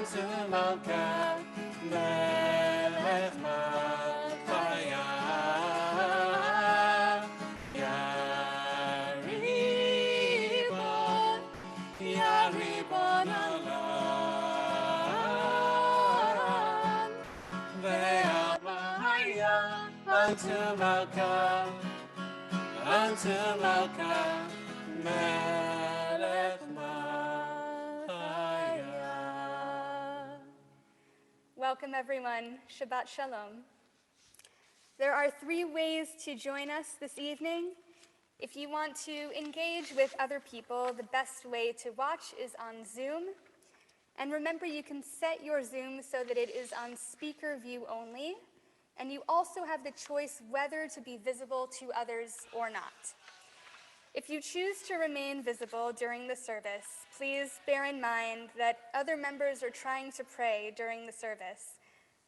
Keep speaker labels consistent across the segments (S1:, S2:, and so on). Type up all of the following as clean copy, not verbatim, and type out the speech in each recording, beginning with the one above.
S1: unto Malka Melech Malchaya. Yaribon, Yaribon Olam, Ve'amaya unto Malka Melech Malchaya.
S2: Welcome everyone. Shabbat Shalom. There are 3 ways to join us this evening. If you want to engage with other people, the best way to watch is on Zoom. And remember, you can set your Zoom so that it is on speaker view only. And you also have the choice whether to be visible to others or not. If you choose to remain visible during the service, please bear in mind that other members are trying to pray during the service,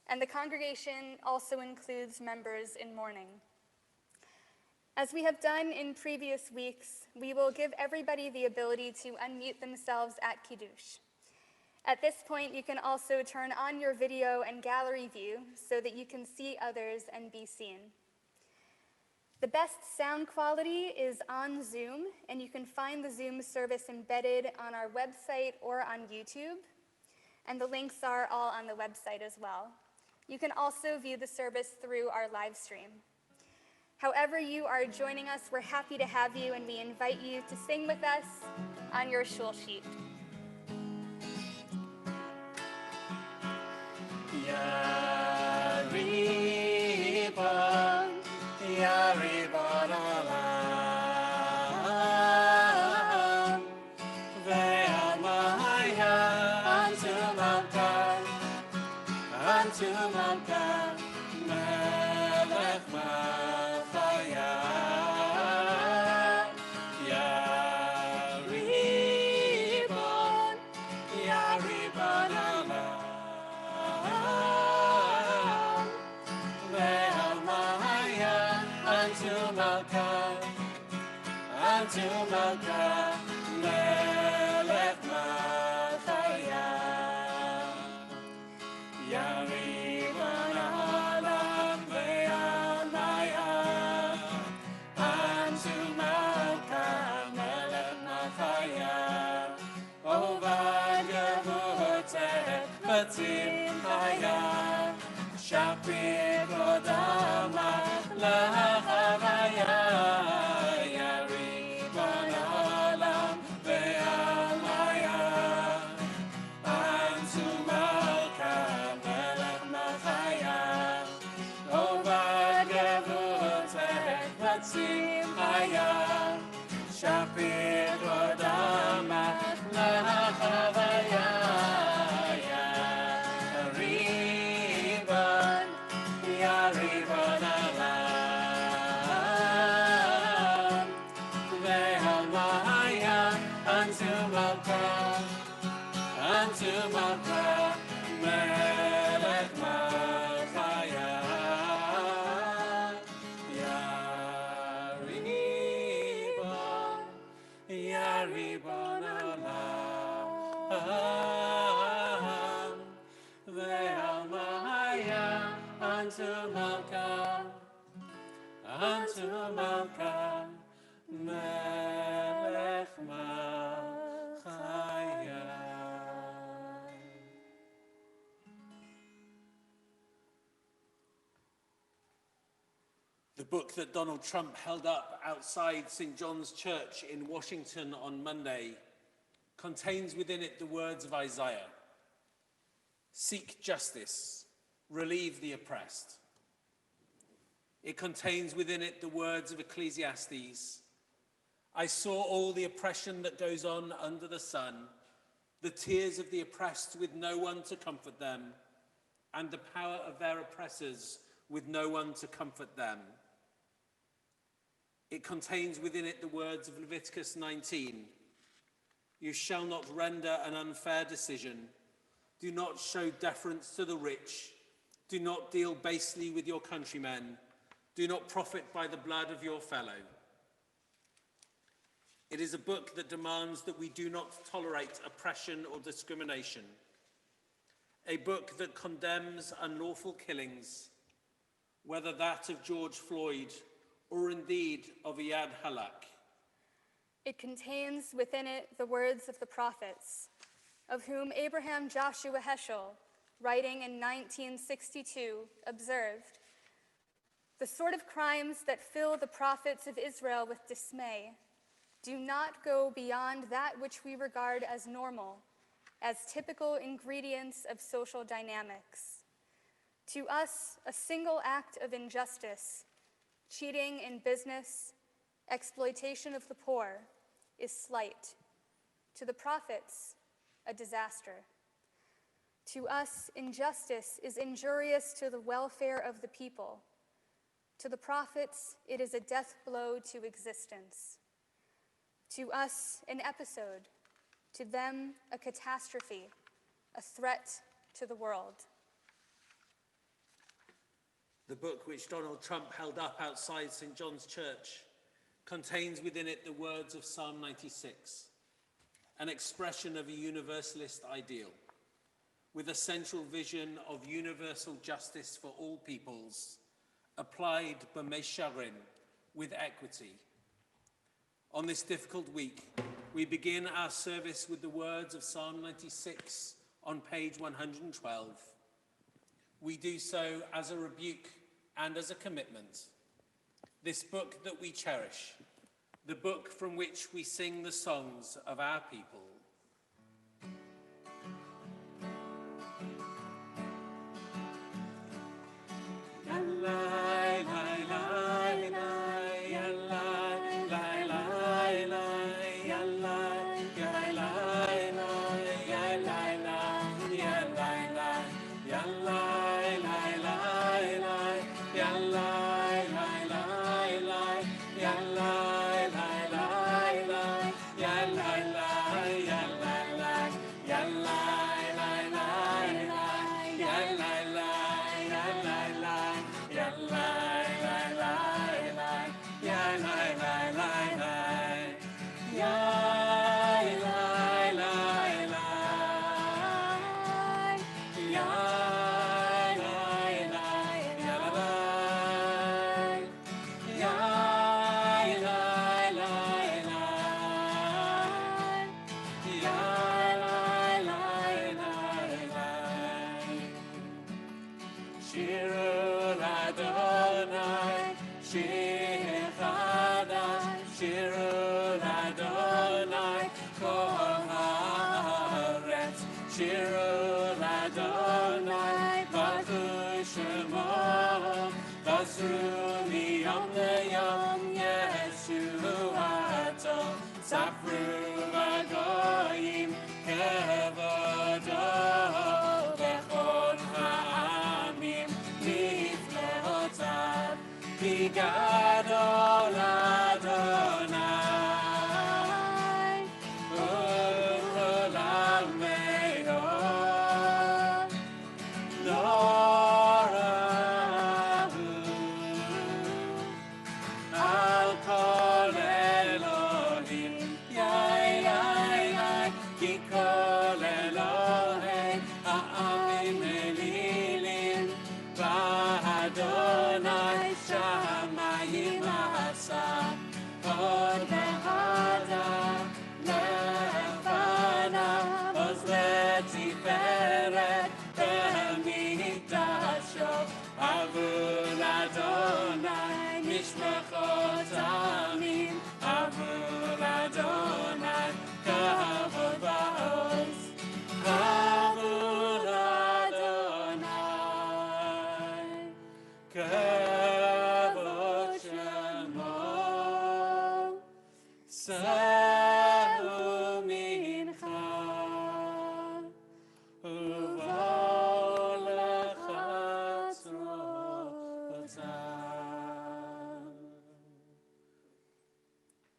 S2: and the congregation also includes members in mourning. As we have done in previous weeks, we will give everybody the ability to unmute themselves at Kiddush. At this point, you can also turn on your video and gallery view so that you can see others and be seen. The best sound quality is on Zoom, and you can find the Zoom service embedded on our website or on YouTube, and the links are all on the website as well. You can also view the service through our live stream. However you are joining us, we're happy to have you, and we invite you to sing with us on your shul sheet.
S1: Yaribon, Yaribon Olam, Ve'amaya unto Malka Melech Malchaya. Yaribon, Yaribon Olam, Ve'amaya unto Malka Melech Malchaya. Yaribon Olam, Ve'amaya unto Malka Melech Malchaya. Ovad Yehutet Batimchaya, Shapir Kodama Lahavaya. Yaribon Olam, Ve'amaya unto Malka Melech Malchaya. Ovad Yehutet Batimchaya, Shapir Kodama Lahavaya. Yaribon, Yaribon Olam, Ve'amaya unto Malka Melech Malchaya. Yaribon Olam, Ve'amaya unto Malka Melech Malchaya. The book that Donald Trump held up outside St. John's Church in Washington on Monday contains within it the words of Isaiah: "Seek justice, relieve the oppressed." It contains within it the words of Ecclesiastes: "I saw all the oppression that goes on under the sun, the tears of the oppressed with no one to comfort them, and the power of their oppressors with no one to comfort them." It contains within it the words of Leviticus 19: "You shall not render an unfair decision. Do not show deference to the rich. Do not deal basely with your countrymen. Do not profit by the blood of your fellow." It is a book that demands that we do not tolerate oppression or discrimination. a book that condemns unlawful killings, whether that of George Floyd or indeed of Iyad Halak.
S2: It contains within it the words of the prophets, of whom Abraham Joshua Heschel, writing in 1962, observed, "The sort of crimes that fill the prophets of Israel with dismay do not go beyond that which we regard as normal, as typical ingredients of social dynamics. To us, a single act of injustice, cheating in business, exploitation of the poor, is slight. To the prophets, a disaster. To us, injustice is injurious to the welfare of the people. To the prophets, it is a death blow to existence. To us, an episode. To them, a catastrophe, a threat to the world."
S1: The book which Donald Trump held up outside St. John's Church contains within it the words of Psalm 96, an expression of a universalist ideal, with a central vision of universal justice for all peoples, applied b'meisharin, with equity. On this difficult week, we begin our service with the words of Psalm 96 on page 112. We do so as a rebuke and as a commitment. This book that we cherish, the book from which we sing the songs of our people.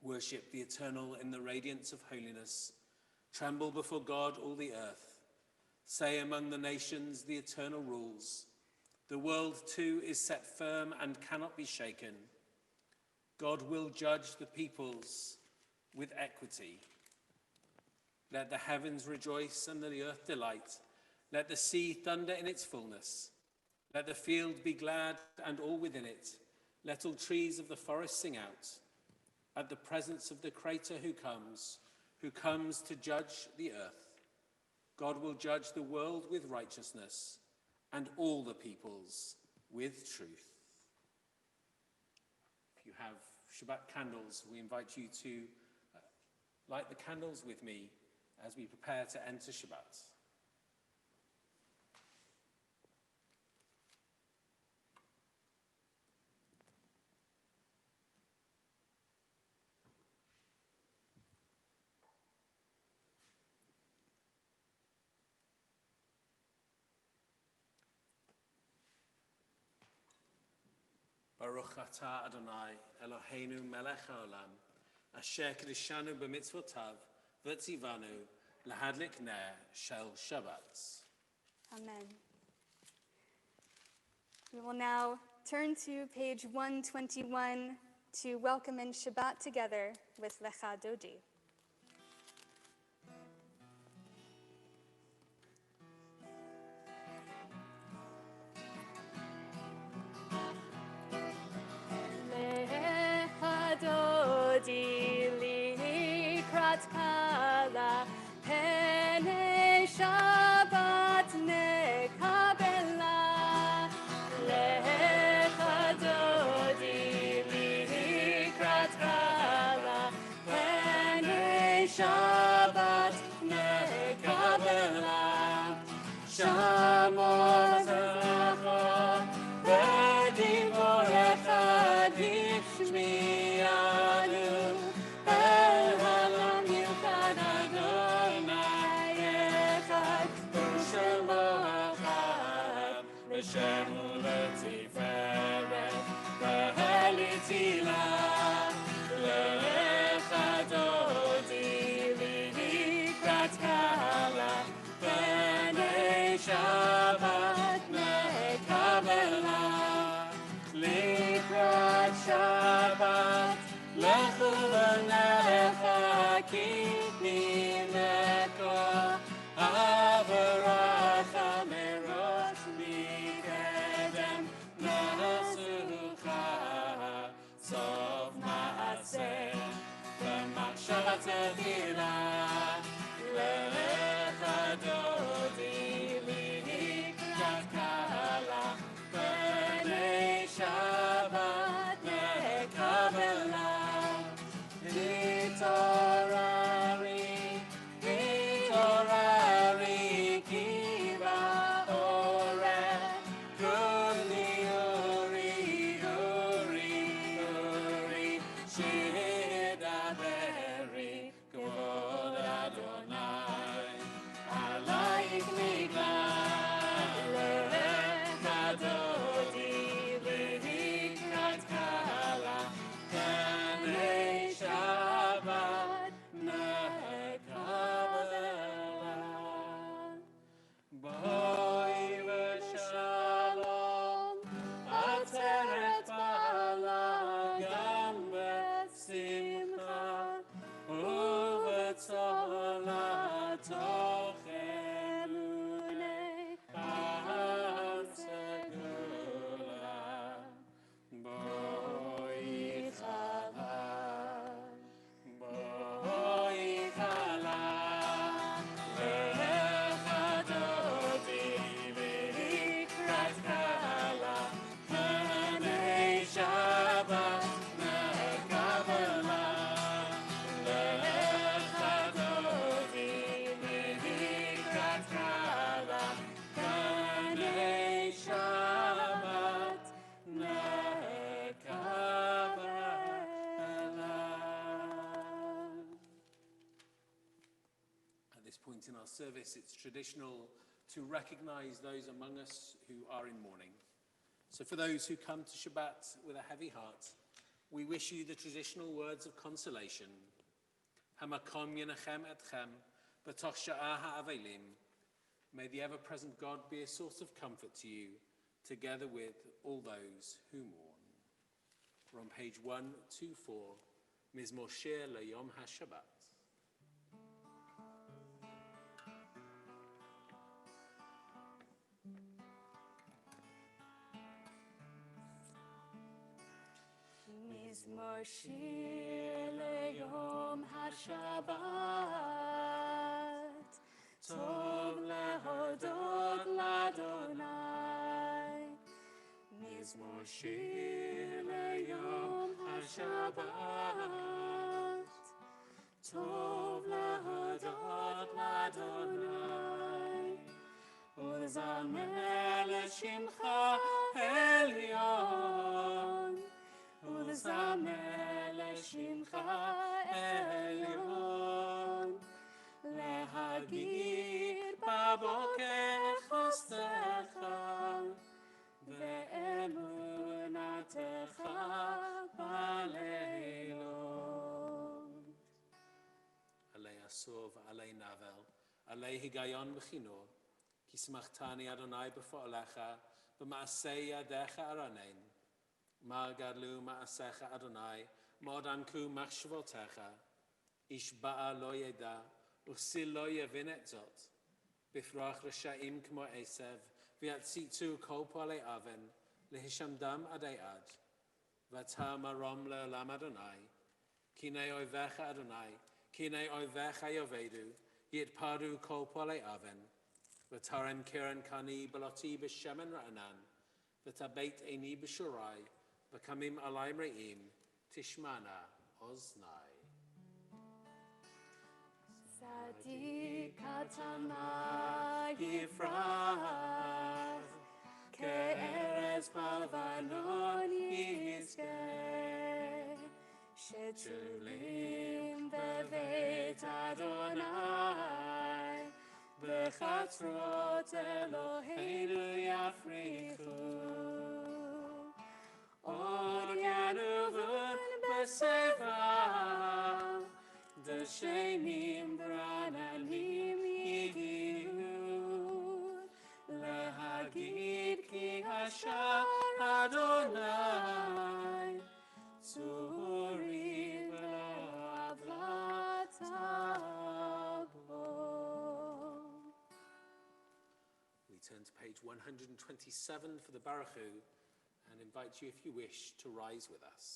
S1: Worship the eternal in the radiance of holiness. Tremble before God, all the earth. Say among the nations the eternal rules. The world too is set firm and cannot be shaken. God will judge the peoples with equity. Let the heavens rejoice and the earth delight. Let the sea thunder in its fullness. Let the field be glad and all within it. Let all trees of the forest sing out at the presence of the Creator who comes to judge the earth. God will judge the world with righteousness and all the peoples with truth. If you have Shabbat candles, we invite you to light the candles with me as we prepare to enter Shabbat. Baruch atah Adonai, Eloheinu melech haolam, asher kedishanu b'mitzvotav, v'tzivanu lahadlik ner shel Shabbat.
S2: Amen. We will now turn to page 121 to welcome in Shabbat together with Lecha Dodi. Dodi likrat kala pene Shabbat nekabela lecha dodi likrat kala pene Shabbat nekabela shamor zachor v'divorecha Shmianu el halam yuchad Adonai echad u'shemo echad v'shemu letiferet v'helitila lecha dodi likrat kala b'nei Shabbat nekabela likrat Shabbat, lechu v'necha kitni leko, avaracha merosh mikedem nasucha, sof ma'aseh, v'machshavat tefila, lecha dodi likrat kala, b'nei Shabbat nekabela, Vitorari, kiva ore, kuni uri, shidaberi, kavod Adonai, alayik nigla, lecha dodi likrat kala, b'nei Shabbat nekabela. Boi v'shalom, ateret ba'ala gam b'simcha, u'v'tzola toch emunei am segula. Boi chala, lecha dodi likrat kala, b'nei Shabbat nekabela, lecha dodi likrat kala, b'nei Shabbat nekabela. At this point in our service, it's traditional to recognize those among us who are in mourning. So for those who come to Shabbat with a heavy heart, we wish you the traditional words of consolation. Hamakom yenachem etchem, b'toch sha'ah ha'avelim. May the ever-present God be a source of comfort to you, together with all those who mourn. We're on page 124, Mizmor Shir L'Yom HaShabbat. מזמור שיר ליום השבת, טוב להודות לאדוני. מזמור שיר ליום השבת, טוב להודות לאדוני. ולזמר לשמך עליון, ולזמר לשמך עליון. להגיד בבוקר חסדך ואמונתך בלילות.
S1: עלי עשור ועלי נבל, עלי היגיון וחינוך, כי שמחתני אדוני בפועלך, במעשה ידיך ארנן. מה גדלו מעשיך אדוני, מאוד עמקו מחשבותיך. איש בעל לא ידע, וכסיל לא יבין את זאת. בפרוח רשעים כמו עשב, ויציצו כל פועלי אבן, להישמדם עדי עד. ואתה מרום לעולם אדוני, כי הנה אויביך אדוני, כי הנה אויביך יאבדו, יתפרעו כל פועלי אבן. ותרם קרן קני בלותי בשמן רענן, ותבט עיני בשורי, וקמים עלי מרעים, תשמענה אוזני.
S2: צדיק התמה יפרח, כארז בלבנון יזכה, שתולים בבית אדוני, בחצרות אלוהינו יפריחו. עוד ינובון בשיבה, דשנים ברעננים יגיעו, להגיד כי השם אדוני, צורי ולא עוולת בו.
S1: We turn to page 127 for the Baruchu and invite you, if you wish, to rise with us.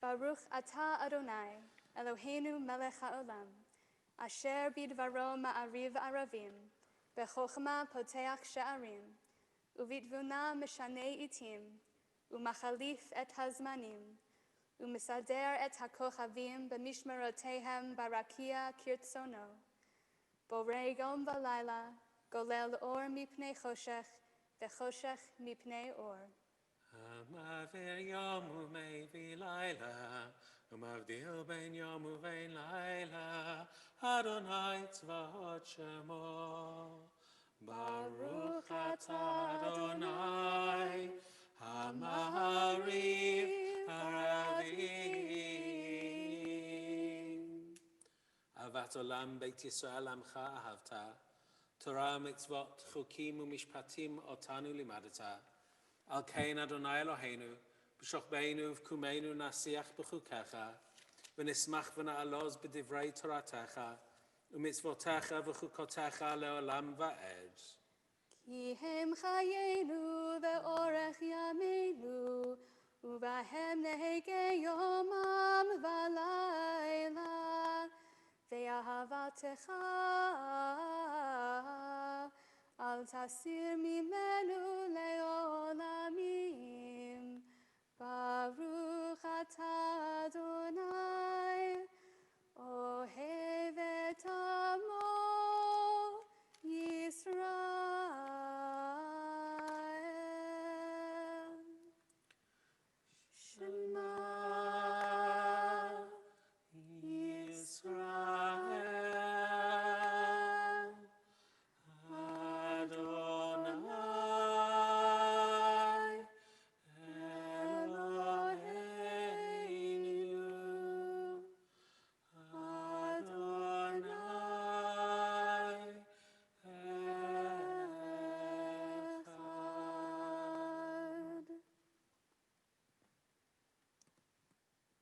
S2: Baruch atah Adonai, Eloheinu melech haolam, asher bidvaro ma'ariv aravim, bechochma poteach she'arim, uvitvuna mishanei itim, umachalif et hazmanim, umisader et hakochavim b'mishmerotehem barakia kirtsono. Borei yom v'layla, golel or mipnei choshech, v'choshech mipnei or.
S1: Amavir yom u'mei layla, umavdil ben yom u'vein layla, Adonai tzvaot shemo. Baruch atah Adonai, Hamariv haravim. Avat olam beit Yisrael amcha ahavta, Torah mitzvot chukim u'mishpatim otanu limadata, Al kein Adonai Eloheinu, b'shochbeinu v'kumeinu nasiach b'chukecha, v'nismach v'na'aloz b'divrei Toratecha, u'mitzvotecha v'chukotecha le'olam va'ed.
S2: Ki hem chayenu ve'orech yameinu, uvahem nehege yomam v'layla, ve'ahavatecha al tasir mimenu le'olamim. Baruch atah Adonai, ohev et amo Yisrael. Shema
S1: Yisrael, Adonai Eloheinu, Adonai Echad.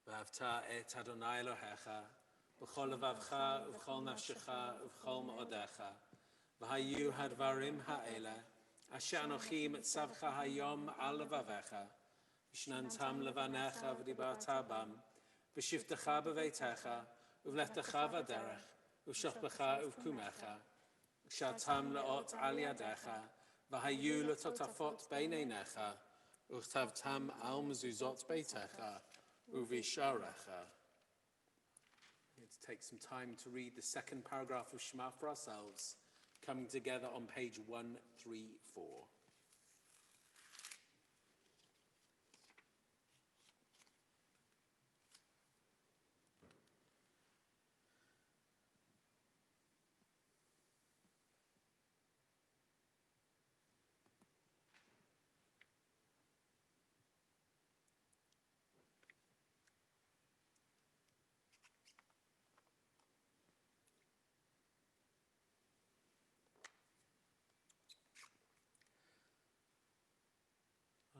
S1: V'avta et Adonai Elohecha, v'chol levavcha, v'chol nafshecha, v'chol ma'odecha, v'hayu hadvarim ha'ele, asher anochi mitzavcha hayom al levavecha, v'shnantam levanecha v'dibarta bam, v'shivtecha b'veitecha, uv'lechtecha v'derech, uv'shochbecha uv'kumecha, v'shatam le'ot al yadecha, v'hayu letotafot beineinecha, uv'tavtam al mezuzot beitecha, uv'isharecha. Let's take some time to read the second paragraph of Shema for ourselves, coming together on page 134.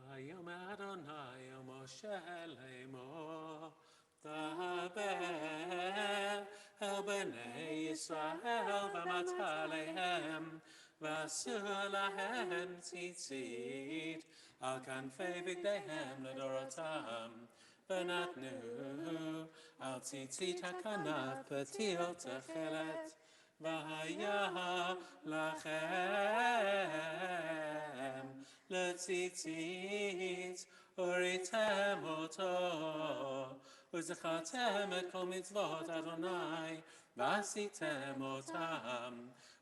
S1: Hayom Adonai Moshe Leimo Daber El Bnei Yisrael V'amata Alehem V'asur Lahem Tzitzit Al Kanfei Bigdeihem L'Dorotam V'natnu Al Tzitzit HaKanaf B'til Techelet V'haya Lachem L'tzitzit uritem oto uzechatem et kol mitzvot Adonai v'asitem otam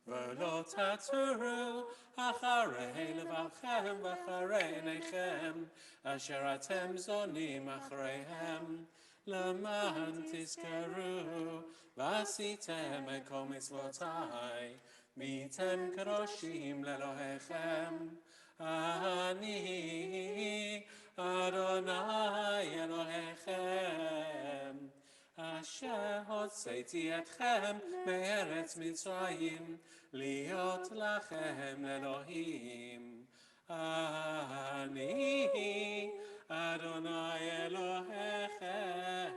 S1: v'lo taturu acharei levavchem v'acharei neichem asher atem zonim achareihem למען תזכרו ועשיתם את כל מצוותיי והייתם קדושים לאלוהיכם אני אדוני אלוהיכם אשר הוצאתי אתכם מארץ מצרים להיות לכם לאלוהים אני Adonai Elohechem.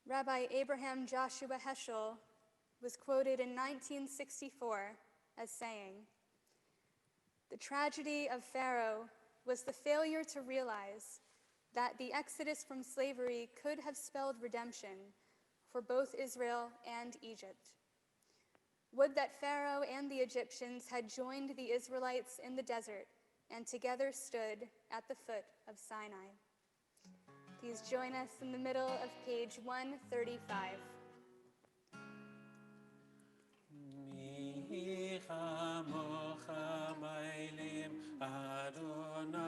S2: Rabbi Abraham Joshua Heschel was quoted in 1964 as saying, "The tragedy of Pharaoh was the failure to realize that the exodus from slavery could have spelled redemption for both Israel and Egypt. Would that Pharaoh and the Egyptians had joined the Israelites in the desert and together stood at the foot of Sinai." Please join us in the middle of page 135.
S1: chamocha meilim Adonai.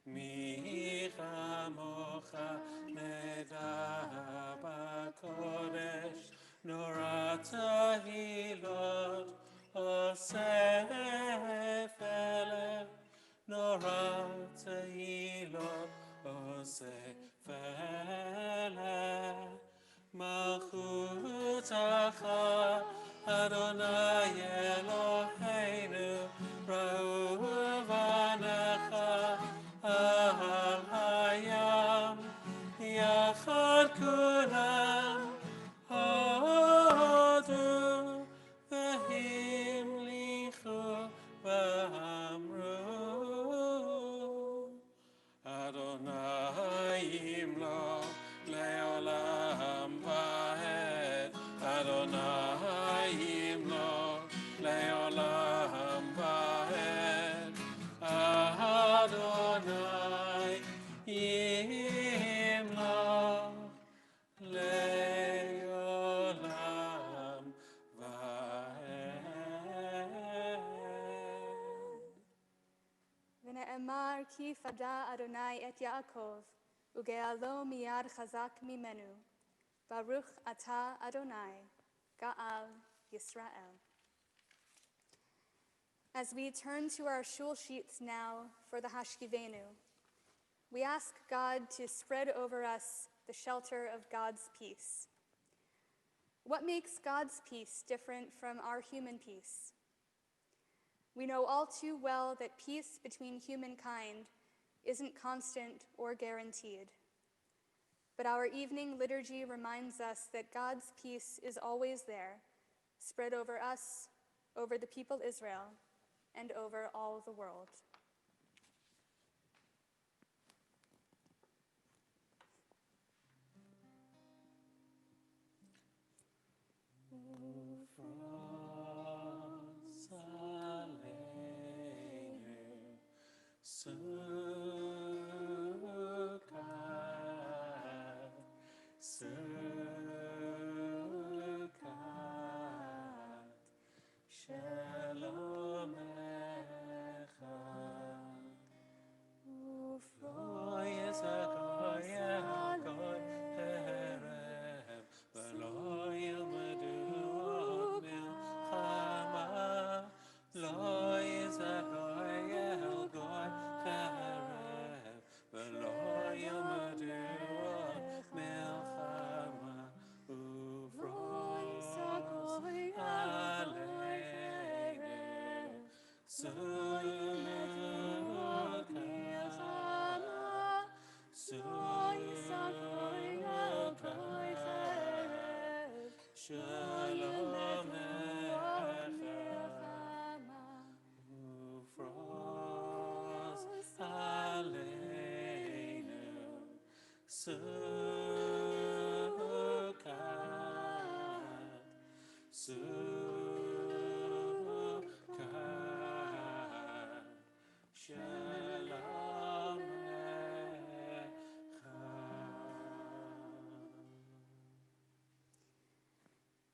S1: Mi chamocha neda b'kodesh. Norata hilot osef elef. Norata hilot osef elef. Malchutacha Adonai Eloheinu Ra'uvanecha Al Hayam Yachad Kulam Hodu V'himlichu V'amru Adonai Imloch Leolam Vaed. Adonai Imloch Leolam Vaed. Adonai Imloch Leolam Vaed.
S2: ונאמר כי פדה אדוני את יעקב, וגאלו מיד חזק ממנו. ברוך אתה אדוני, גאל Yisrael. As we turn to our shul sheets now for the Hashkivenu, we ask God to spread over us the shelter of God's peace. What makes God's peace different from our human peace? We know all too well that peace between humankind isn't constant or guaranteed. But our evening liturgy reminds us that God's peace is always there, spread over us, over the people Israel, and over all the world.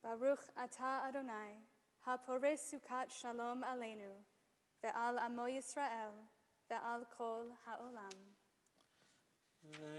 S2: Baruch atah Adonai, ha-poreh sukat shalom aleinu, ve'al amo Yisrael, ve'al kol ha'olam.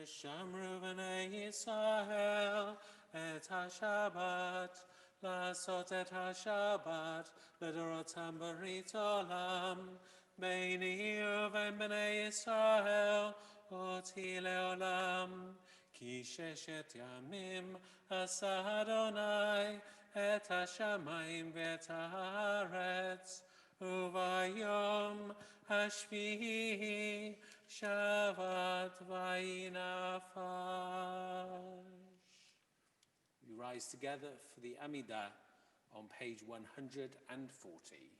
S1: Shamru b'nei Yisrael et ha-Shabbat, לעשות את השבת לדורותם ברית עולם, ביני ובין בני ישראל אותי לעולם. כי ששת ימים עשה אדוני את השמיים ואת הארץ, וביום השביעי שבת וינפש. We rise together for the Amidah on page 140.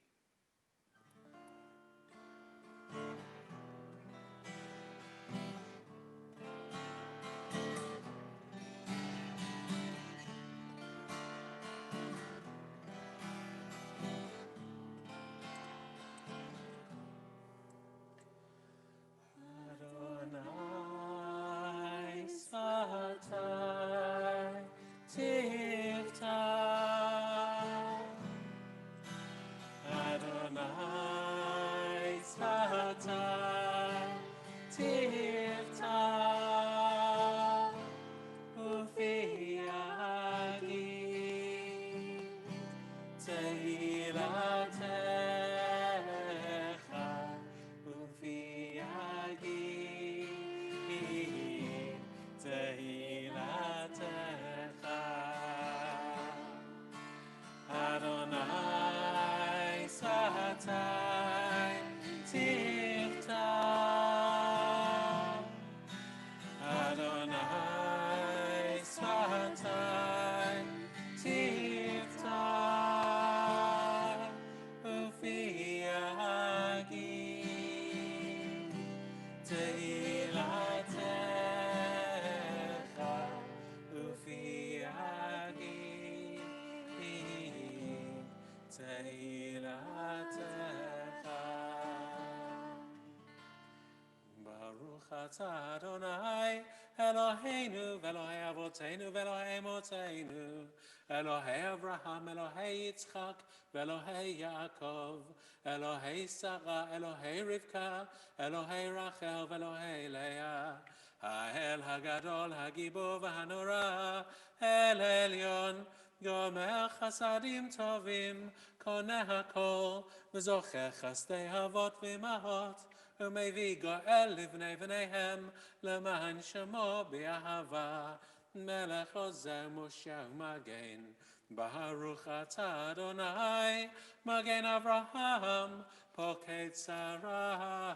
S1: Adonai, Eloheinu, Elohei Avotenu, Elohei Motenu, Elohei Abraham, Elohei Yitzchak, Elohei Yaakov, Elohei Sarah, Elohei Rivka, Elohei Rachel, Elohei Leah, Ha'el Hagadol, Hagibor, V'Hanora, El Elyon, Gomer Chasadim Tovim, Koneh HaKol, V'Zocher Chasdei Havot V'Imahot, ומביא גואל לבני בניהם למען שמו באהבה מלך עוזר משה ומגן ברוך אתה אדוני מגן אברהם פוקד שרה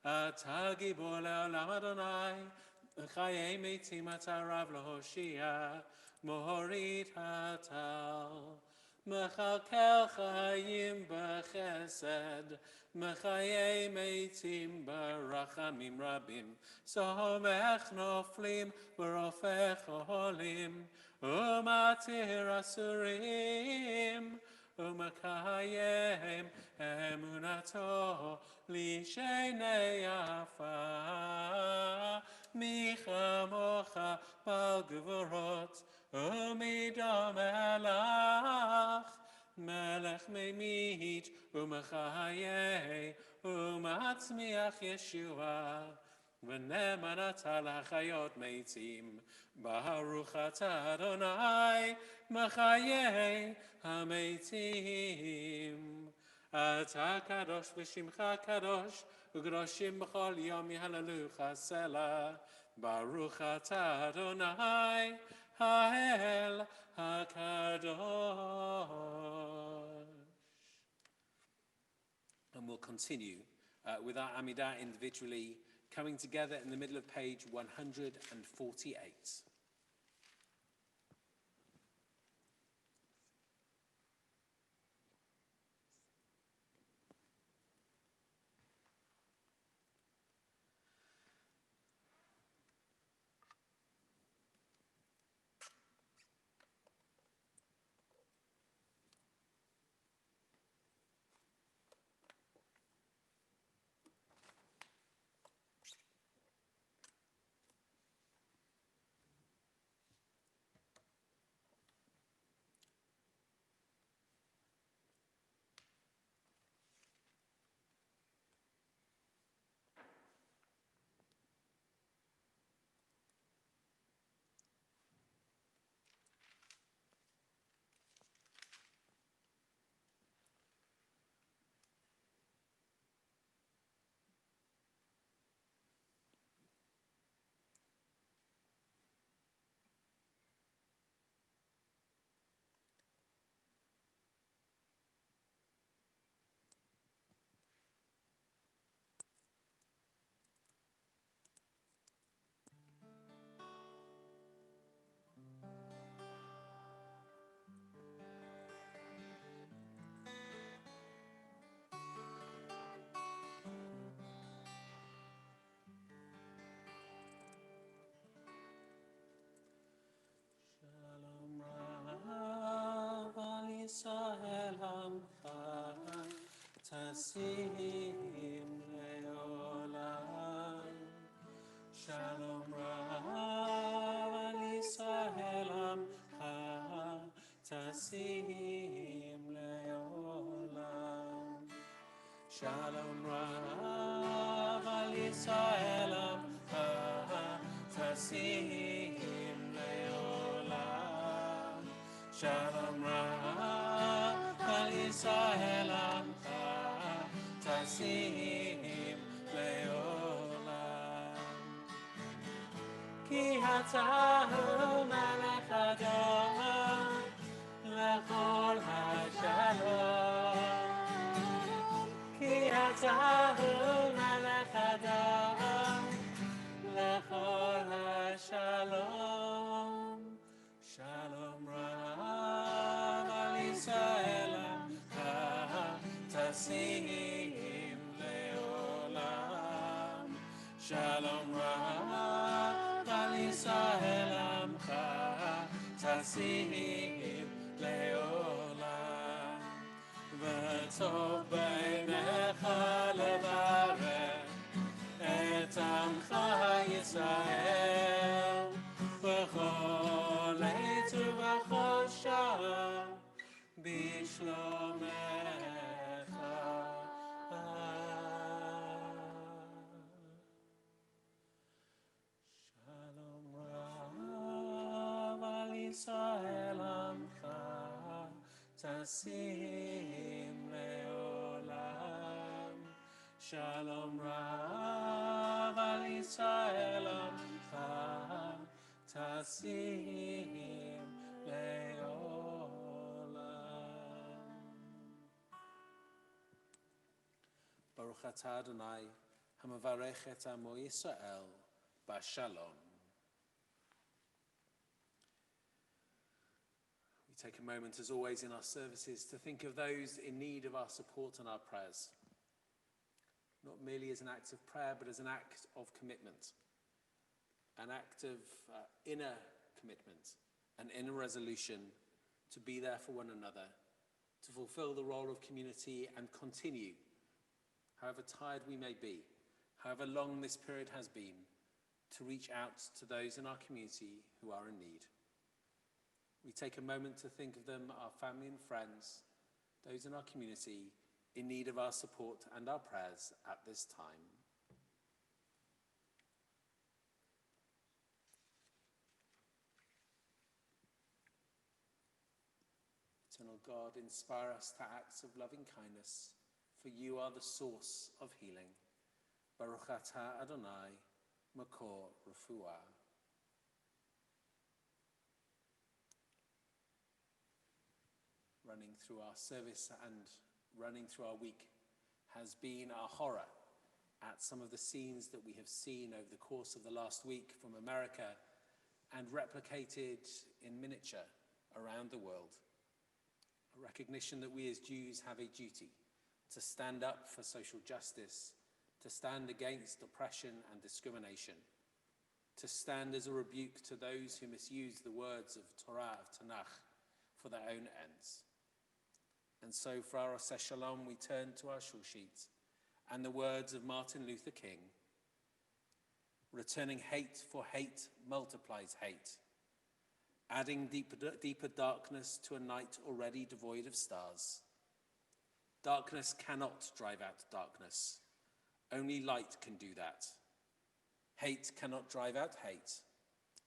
S1: אתה גיבור לעולם אדוני חיי מתים אתה רב להושיע מוריד הטל מכלכל חיים בחסד מחיי מתים ברחמים רבים סומך נופלים ורופא חולים ומתיר אסורים ומקיים אמונתו לשני עפר מי כמוך בעל גבורות ומדום מלך מלך ממית ומחיה ומצמיח ישועה ונאמן אתה לחיות מתים ברוך אתה אדוני מחיה המתים אתה קדוש ושמך קדוש וקדושים בכל יום יהללוך סלה ברוך אתה אדוני האל הקדוש. And we'll continue with our Amidah individually, coming together in the middle of page 148. Israel Amcha Tasim Leolam Shalom Rav Al Israel Amcha Tasim Leolam Shalom Rav al Yisrael Amcha Tasim Leolam. Shalom Rav al Yisrael Amcha Tasim Leolam. Ki Hatahu Melech Adon Lechol HaShalom. Ki Hatahu Melech Adon Lechol HaShalom. Shalom Rav al Yisrael Amcha Tasim Leolam. Shalom Rav al Yisrael Amcha Tasim Leolam. V'tov beinecha levarech et Amcha Yisrael b'chol עת ובכל שעה בשלומך. Shalom Rav al Yisrael Amcha Tasim Leolam. Shalom Rav al Yisrael Amcha Tasim Leolam. Baruch atah Adonai hamavarech et amo Yisrael b'shalom. We take a moment, as always in our services, to think of those in need of our support and our prayers. Not merely as an act of prayer, but as an act of commitment. An act of inner commitment, an inner resolution to be there for one another, to fulfill the role of community and continue, however tired we may be, however long this period has been, to reach out to those in our community who are in need. We take a moment to think of them, our family and friends, those in our community in need of our support and our prayers at this time. Eternal God, inspire us to acts of loving kindness, for you are the source of healing. Baruch atah Adonai, makor refuah. Running through our service and running through our week has been our horror at some of the scenes that we have seen over the course of the last week from America and replicated in miniature around the world. A recognition that we as Jews have a duty to stand up for social justice, to stand against oppression and discrimination, to stand as a rebuke to those who misuse the words of Torah, of Tanakh, for their own ends. And so for our Oseh Shalom, we turn to our shul sheet and the words of Martin Luther King: returning hate for hate multiplies hate, adding deeper darkness to a night already devoid of stars. Darkness cannot drive out darkness. Only light can do that. Hate cannot drive out hate.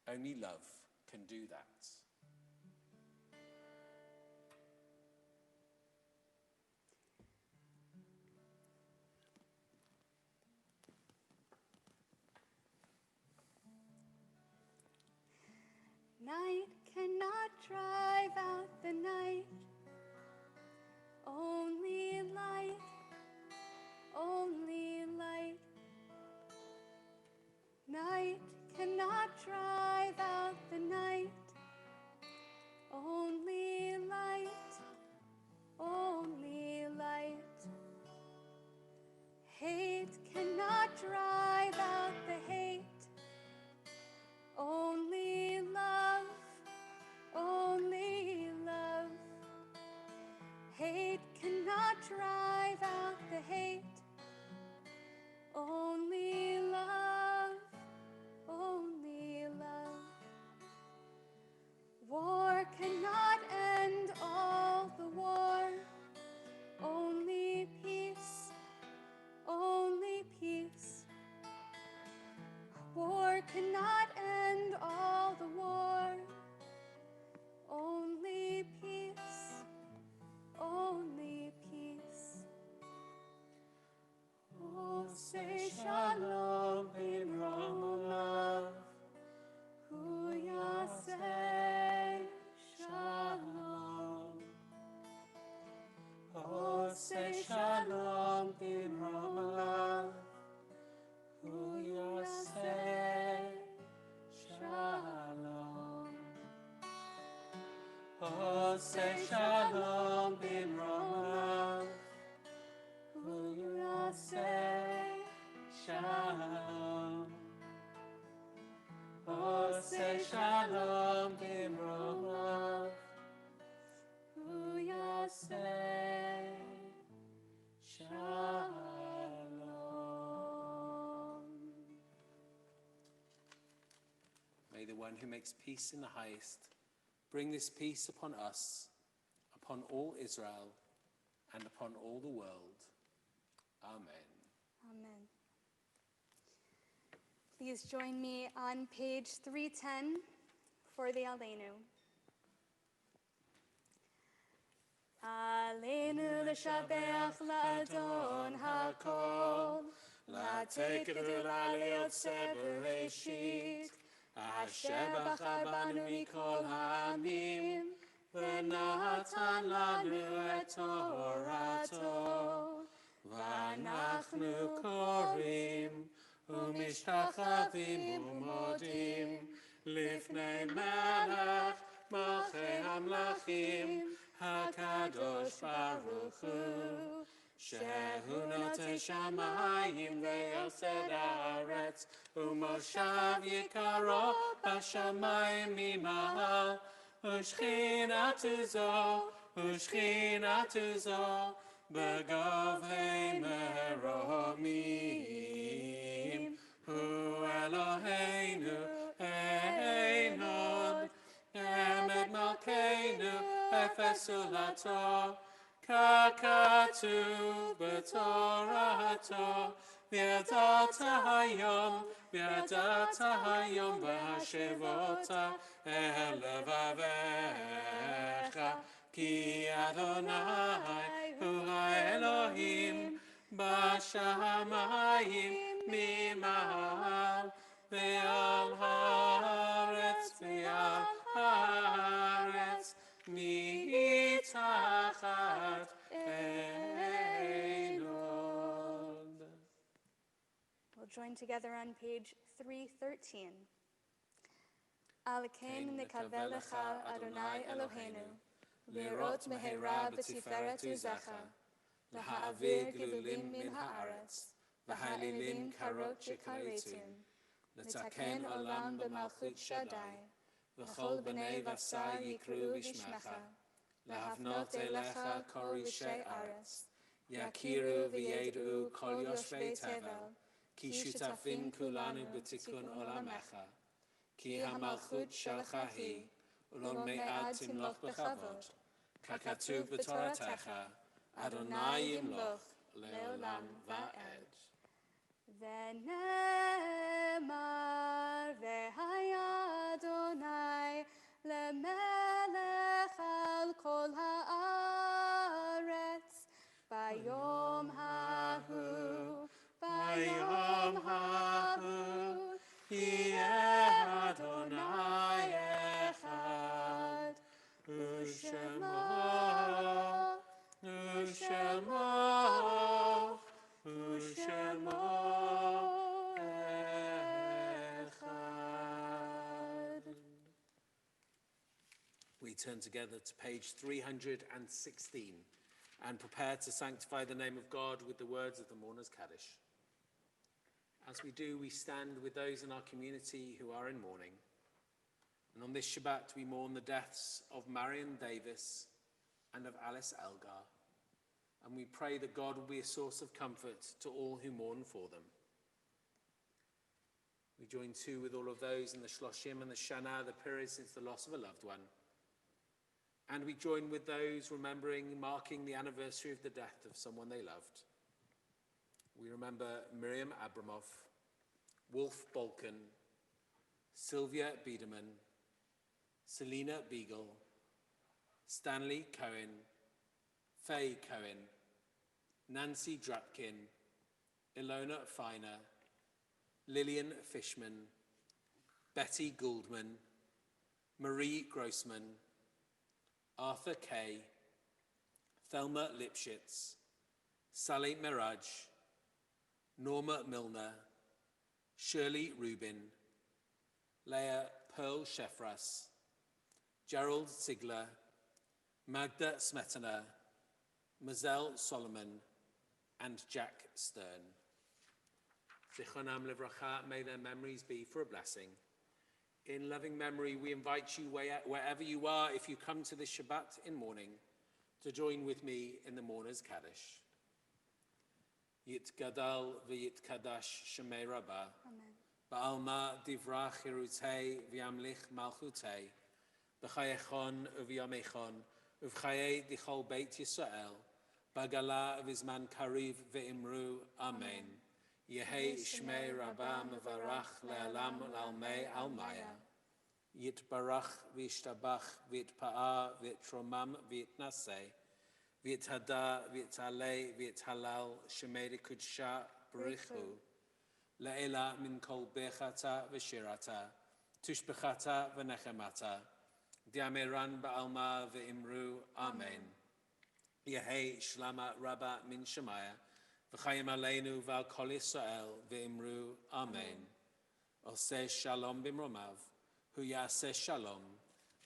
S1: Only love can do that.
S2: Night cannot drive out the night. Only light, only light. Night cannot drive out the night. Only light, only light. Hate cannot drive out the hate. Only love, only love. Hate cannot drive out the hate. Only love, only love. War cannot end all the war. Only peace, war cannot end all the war. Only peace, only peace. Oh, say shalom bimromav. Huya say shalom. Oh, say shalom bimromav. Huya say shalom. Oh, say shalom bimromav. Huya say shalom. Oh, say shalom bimromav. Huya say shalom.
S1: May the one who makes peace in the highest bring this peace upon us, upon all Israel, and upon all the world. Amen.
S2: Amen. Please join me on page 310 for the Aleinu. Aleinu l'shabeach l'adon hakol, l'ateket u'l'aliyot sebereshit, asher bachar banu mikol ha'amim, v'natan lanu et torato, v'anachnu korim, u'mishtachavim u'modim, lifnei melech malchei hamlachim, HaKadosh Baruch Hu, Shehu notei shamayim ve'yosed haaretz, u'moshav yikaro b'shamayim mimahal, u'shchinatu zo, b'govei meromim, Hu Eloheinu einod, Emed Malkeinu, Efes Ulato, Kakatu B'Torato, V'yadata hayom B'hashevota elevavecha, Ki Adonai Hu HaElohim, B'shamayim mimahal, Ve'al haaretz, mitachat einod. We'll join together on page 313. Alkein nekavel lecha Adonai Eloheinu, lirot meheira b'tiferet uzecha, laha'avir gilulim min haaretz, v'halilim karot shekaretim, letaken olam b'malchut Shaddai, v'chol b'nei v'asar yikru b'shmecha, lahavnot elecha kol rishei aretz, yakiru v'yedu kol yoshvei tevel, ki shutafim kulanu b'tikun olamecha, ki hamalchut shelcha hi, ulol me'ad timloch b'chavod, kakatuv b'toratecha, Adonai yimloch le'olam va'ed. V'nemar v'haya Adonai lemelech al kol haaretz, bayom hahu, yeh Adonai echad, u'shemo echad.
S1: We turn together to page 316 and prepare to sanctify the name of God with the words of the Mourner's Kaddish. As we do, we stand with those in our community who are in mourning. And on this Shabbat, we mourn the deaths of Marion Davis and of Alice Elgar. And we pray that God will be a source of comfort to all who mourn for them. We join too with all of those in the Shloshim and the Shana, the period since the loss of a loved one. And we join with those marking the anniversary of the death of someone they loved. We remember Miriam Abramov, Wolf Balkan, Sylvia Biederman, Selena Beagle, Stanley Cohen, Faye Cohen, Nancy Drapkin, Ilona Feiner, Lillian Fishman, Betty Gouldman, Marie Grossman, Arthur Kay, Thelma Lipschitz, Sally Miraj, Norma Milner, Shirley Rubin, Leah Pearl Shefras, Gerald Ziegler, Magda Smetana, Mazel Solomon, and Jack Stern. Zichronam Livracha, may their memories be for a blessing. In loving memory, we invite you wherever you are, if you come to this Shabbat in mourning, to join with me in the Mourner's Kaddish. Yit Gadal v'yit Kadash Shemei Rabbah.
S2: Amen.
S1: Ba'alma divrach hirutei v'yamlich malchutei. B'chayechon u'v'yamechon u'v'chayei dichol beit Yisrael. B'gala v'izman kariv ve'imru. Amen. Yehei Shmei Rabbah mevarach le'alam l'almei almaya. Yit barach v'yishtabach v'yitpa'a v'yitromam v'yitnaseh. V'yithada v'yitalei v'yithalal shemei kudsha b'richu. Le'ela min kol bechata v'shirata. Tushbechata v'nechemata. Diameran ba'alma v'imru. Amen. Yehei shlama rabba min shemaya. V'chayim aleinu v'al kol Yisrael v'imru. Amen. Oseh shalom b'mromav. Hu yaseh shalom.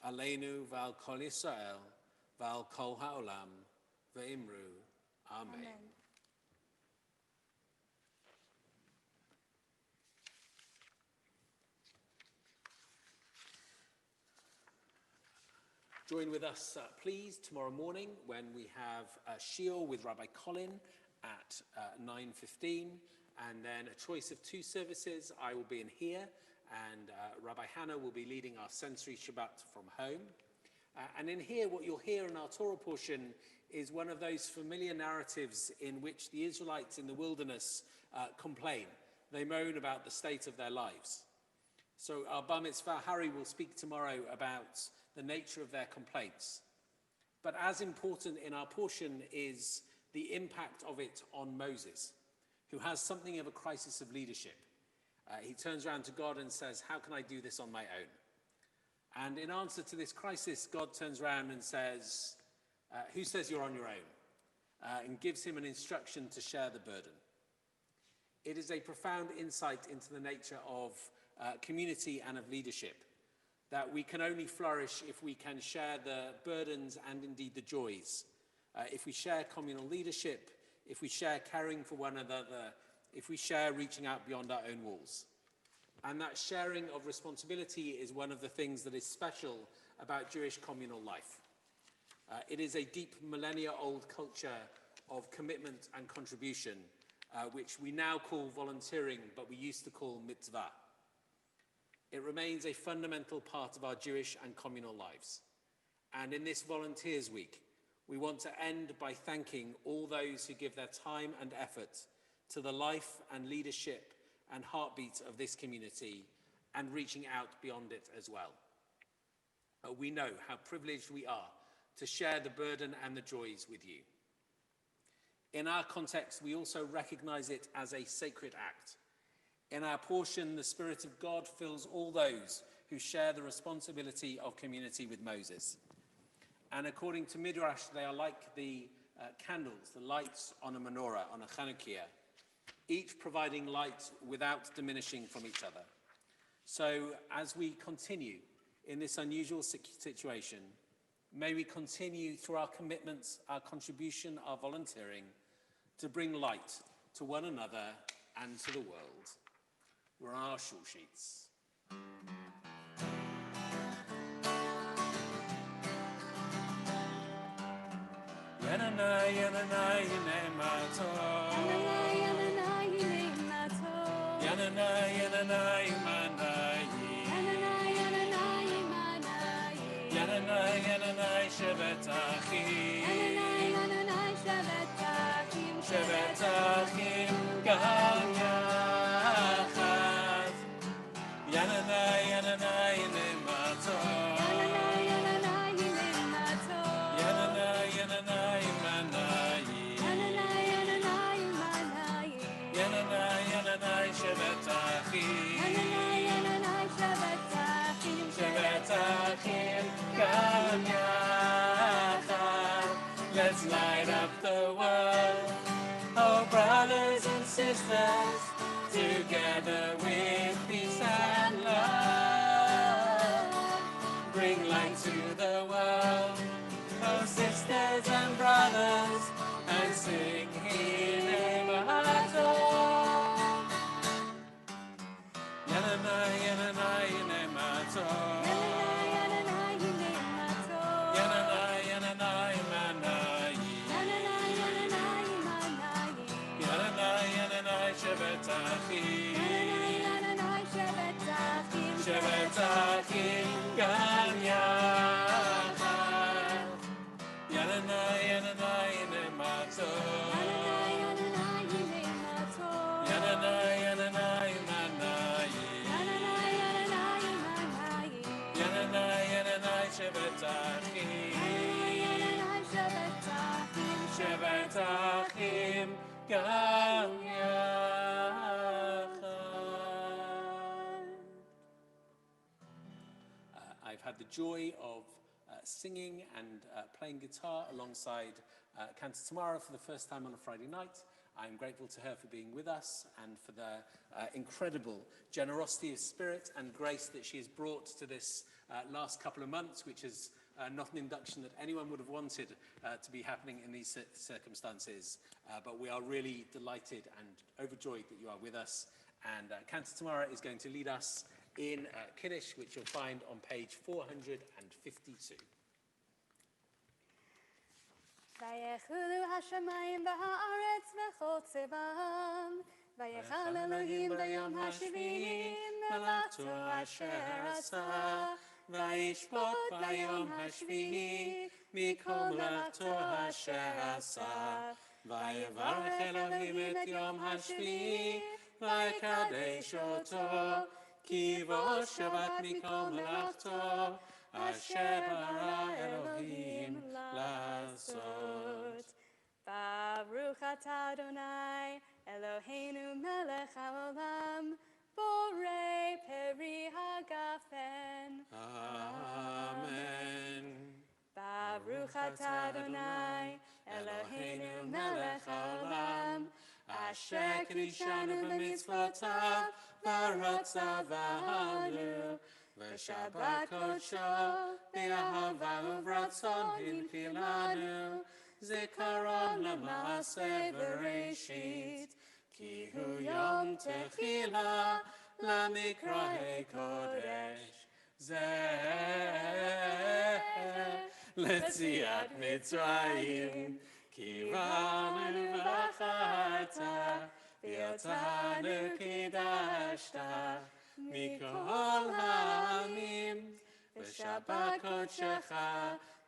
S1: Aleinu v'al kol Yisrael v'al kol ha'olam v'imru. Amen.
S2: Amen.
S1: Join with us, please, tomorrow morning when we have a shiur with Rabbi Colin at 9:15, and then a choice of two services. I will be in here, and Rabbi Hannah will be leading our sensory Shabbat from home. And in here, what you'll hear in our Torah portion is one of those familiar narratives in which the Israelites in the wilderness complain. They moan about the state of their lives. So our Bar Mitzvah Harry will speak tomorrow about the nature of their complaints. But as important in our portion is the impact of it on Moses, who has something of a crisis of leadership. He turns around to God and says, how can I do this on my own? And in answer to this crisis, God turns around and says, who says you're on your own? And gives him an instruction to share the burden. It is a profound insight into the nature of community and of leadership, that we can only flourish if we can share the burdens and indeed the joys. If we share communal leadership, if we share caring for one another, if we share reaching out beyond our own walls. And that sharing of responsibility is one of the things that is special about Jewish communal life. It is a deep millennia-old culture of commitment and contribution, which we now call volunteering, but we used to call mitzvah. It remains a fundamental part of our Jewish and communal lives. And in this Volunteers Week, we want to end by thanking all those who give their time and effort to the life and leadership and heartbeat of this community and reaching out beyond it as well. We know how privileged we are to share the burden and the joys with you. In our context, we also recognize it as a sacred act. In our portion, the Spirit of God fills all those who share the responsibility of community with Moses. And according to Midrash, they are like the candles, the lights on a menorah, on a Chanukiah, each providing light without diminishing from each other. So as we continue in this unusual situation, may we continue through our commitments, our contribution, our volunteering, to bring light to one another and to the world. We're on our shul sheets. Yanana, yanana, yanay mato.
S2: Yanana, yanana, mato.
S1: Yanana, yanana, yimanayi.
S2: Yanana, yanana, yimanayi.
S1: Yanana, yanana, shevet achim.
S2: Yanana, yanana, shevet achim.
S1: Shevet achim, gam yachad. Yananai, yananai, nemato.
S2: Yananai, yananai, nemato.
S1: Yananai, yananai, manai.
S2: Yananai, yananai, manai.
S1: Yananai, yananai, Shabbatachim.
S2: Yananai, yananai, Shabbatachim.
S1: Shabbatachim, Gam Yachad. Let's light up the world. Oh, brothers and sisters, together with peace and love, bring light to the world. Oh, sisters and brothers, and sing Hine Mahato. Yananai, yananai, Hine Mahato.
S2: Yananai, yananai, nemato.
S1: Yananai, yananai, manai.
S2: Yananai, yananai, manai.
S1: Yananai, yananai, Shabbatachim.
S2: Yananai, Shabbatachim.
S1: Shabbatachim, Gam Yachad. Yananai, yananai, nemato.
S2: Yananai, yananai, nemato.
S1: Yananai, yananai, manai.
S2: Yananai, yananai, manai.
S1: Yananai, yananai, Shabbatachim.
S2: Yananai, Shabbatachim.
S1: Shabbatachim, Gam Yachad. I've had the joy of singing and playing guitar alongside Cantor Tamara for the first time on a Friday night. I'm grateful to her for being with us and for the incredible generosity of spirit and grace that she has brought to this last couple of months, which is not an induction that anyone would have wanted to be happening in these circumstances. But we are really delighted and overjoyed that you are with us. And Cantor Tamara is going to lead us in Kiddush, which you'll find on page 452.
S2: ויחולו השמיים והארץ וכל צבאם, ויחל אלוהים ביום השביעי מלאכתו אשר עשה, וישפוט ביום השביעי מכל מלאכתו אשר עשה, ויברך אלוהים את יום השביעי, ויקדש אותו, כי בו שבת מכל מלאכתו, אשר ברא אלוהים לעשות. ברוך אתה אדוני, אלוהינו מלך העולם, בורא פרי הגפן.
S1: אמן.
S2: ברוך אתה אדוני, אלוהינו מלך העולם, אשר קידשנו במצוותיו, ורצה בנו. ושבת קודשו, באהבה וברצון הנחילנו, זיכרון למעשה בראשית, כי הוא יום תחילה למקראי קודש. זה ליציאת מצרים, כי באנו ובחרת, ואותנו קידשת. מכל העמים, ושבת קודשך,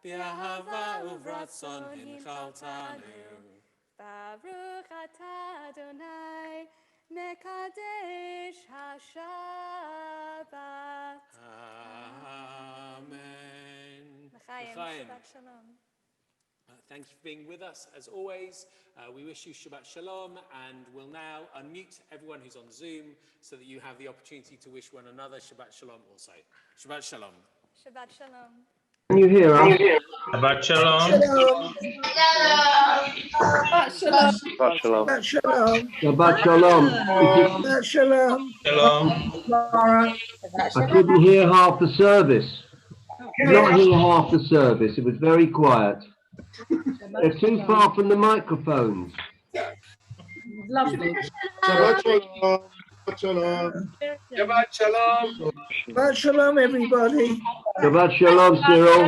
S2: באהבה וברצון הנחלתנו. ברוך אתה אדוני, מקדש השבת.
S1: Amen.
S2: לחיים, שבת שלום.
S1: Thank you for being with us. As always, we wish you Shabbat Shalom, and we'll now unmute everyone who's on Zoom so that you have the opportunity to wish one another Shabbat Shalom also. Shabbat Shalom.
S2: Shabbat shalom.
S3: Can you hear us?
S4: Shabbat Shalom.
S5: Shabbat shalom.
S3: Shabbat shalom.
S6: Shabbat shalom.
S3: Shabbat shalom.
S4: Shalom.
S6: I couldn't hear half the service. Did not hear half the service. It was very quiet. They're too far from the microphones.
S7: Lovely.
S5: Shabbat shalom. Shabbat shalom.
S7: Shabbat shalom.
S3: Shabbat shalom, everybody.
S6: Shabbat shalom, Cyril.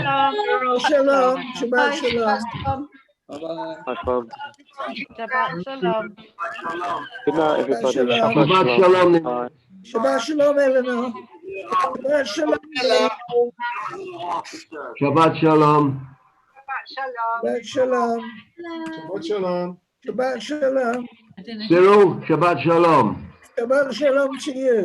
S3: Shalom. Shabbat shalom.
S5: Shalom.
S7: Shabbat shalom.
S5: Good night, everybody.
S3: Shalom.
S6: Shabbat shalom.
S5: Bye.
S3: Shabbat shalom, Eleanor. Shabbat shalom.
S6: Shabbat shalom.
S3: Shabbat shalom.
S5: Shabbat shalom.
S3: Shabbat shalom.
S6: Cyril, Shabbat shalom.
S3: Shabbat shalom to you.